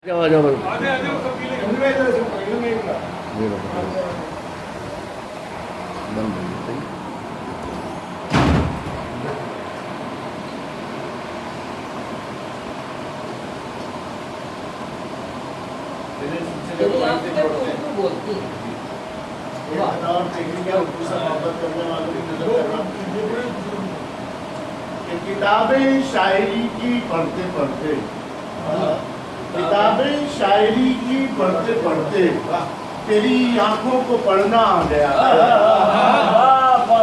جاؤ جاؤ किताबें शायरी की पढ़ते पढ़ते किताबें शायरी की पढ़ते पढ़ते तेरी आंखों को पढ़ना आ गया है।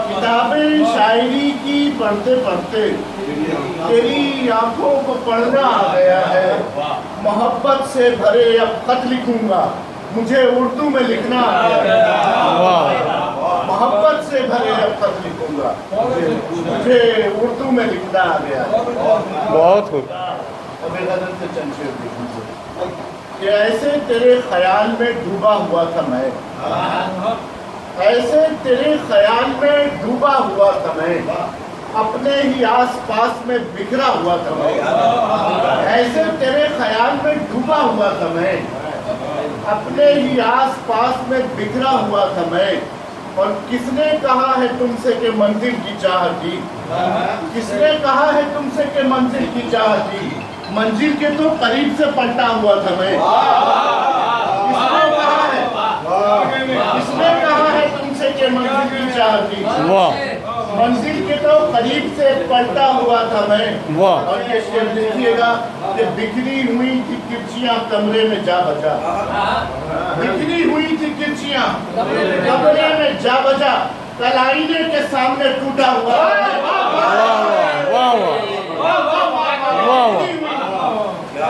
किताबें शायरी की पढ़ते पढ़ते तेरी आंखों को पढ़ना आ गया है। मोहब्बत से भरे अब खत लिखूंगा, मुझे उर्दू में लिखना आ गया है। मोहब्बत से भरे अब खत लिखूंगा, मुझे उर्दू में लिखना आ गया है। बहुत खूब। से चंचल कि ऐसे तेरे ख्याल में डूबा हुआ था मैं, ऐसे तेरे ख्याल में डूबा हुआ था मैं, अपने ही आस पास में बिखरा हुआ था मैं। ऐसे तेरे ख्याल में डूबा हुआ था मैं, अपने ही आस पास में बिखरा हुआ था मैं। और किसने कहा है तुमसे कि मंजिल की चाह की, किसने कहा है तुमसे कि मंजिल की चाह की, मंजिल के तो करीब से पलटा हुआ था मैं। किसने कहा है, किसने कहा है तुमसे कि मंजिल की चाह की, मंजिल के तो करीब से पलटा हुआ था मैं। और ये शेर देखिएगा कि बिखरी हुई थी किरचियां कमरे में जा बजा, बिखरी हुई थी किरचियां कमरे में जा बजा, कल आईने के सामने टूटा हुआ।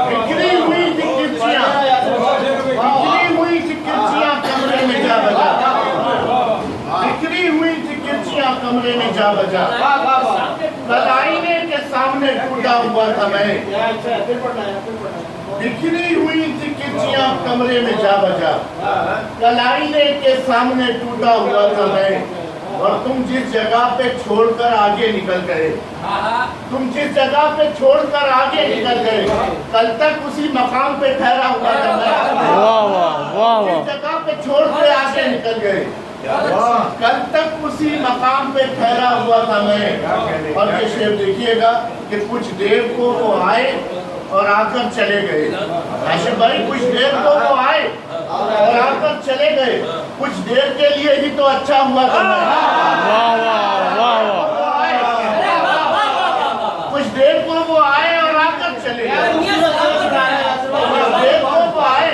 बिखरी हुई थी किरचियां, बिखरी हुई थी किरचियां कमरे में जा बजा, बिखरी हुई थी किरचियां कमरे में जा बजा, कल आईने के सामने टूटा हुआ था मैं। बिखरी हुई थी किरचियां कमरे में जा बजा, कल आईने के सामने टूटा हुआ था मैं। और तुम जिस जगह पे छोड़कर आगे निकल गए, तुम जिस जगह पे छोड़कर आगे निकल गए, कल तक उसी मकाम पे ठहरा हुआ था मैं। जिस जगह पे छोड़ के आगे निकल गए, कल तक उसी मकाम पे ठहरा हुआ था मैं। और ये शेर देखिएगा कि कुछ देर को वो आए और आकर चले गए। आशिफ भाई, कुछ देर को वो आए और आकर चले गए, कुछ देर के लिए ही तो अच्छा हुआ था मैं। कुछ देर को वो आए और आकर चले गए, कुछ देर को वो आए,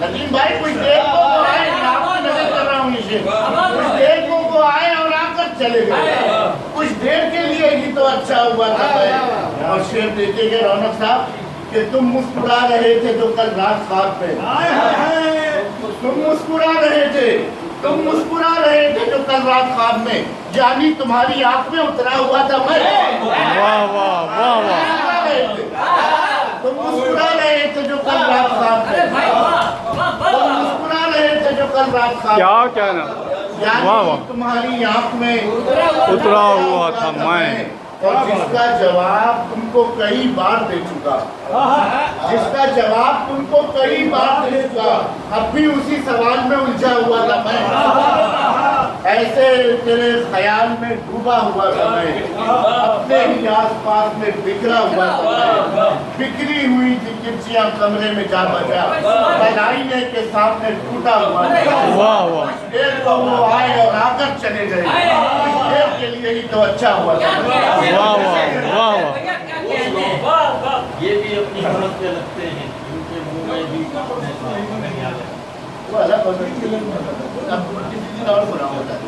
नदीम भाई कुछ देर को वो आए, आपको नजर कर रहा हूँ इसे, कुछ देर को वो आए और आकर चले गए, कुछ देर के लिए ही तो अच्छा हुआ था मैं। और शेर देखिएगा रौनक साहब कि तुम मुस्कुरा रहे थे जो कल रात ख्वाब पे, तुम मुस्कुरा रहे थे, तुम मुस्कुरा रहे थे जो कल रात ख्वाब में, यानी तुम्हारी आंख में उतरा हुआ था मैं। तुम मुस्कुरा रहे थे जो कल रात ख्वाब में, तुम मुस्कुरा रहे थे जो कल रात ख्वाब क्या क्या ना, यानी तुम्हारी आंख में उतरा हुआ था मैं। और जिसका जवाब तुमको कई बार दे चुका, जिसका जवाब तुमको कई बार दे चुका, अब भी उसी सवाल में उलझा हुआ था मैं। ऐसे तेरे ख्याल में डूबा हुआ था मैं, अपने ही आस पास में बिखरा हुआ था मैं। बिखरी हुई थी किरचियां कमरे में जा बजा, कल आईने के सामने टूटा हुआ था। कुछ देर को वो आए और आकर चले गए, कुछ देर के लिए ही तो अच्छा हुआ था। ये भी अपनी हिम्मत पे लगते हैं, इनके मुंह में भी वो अलग होता है, अब किसी दिन और सुना होता है।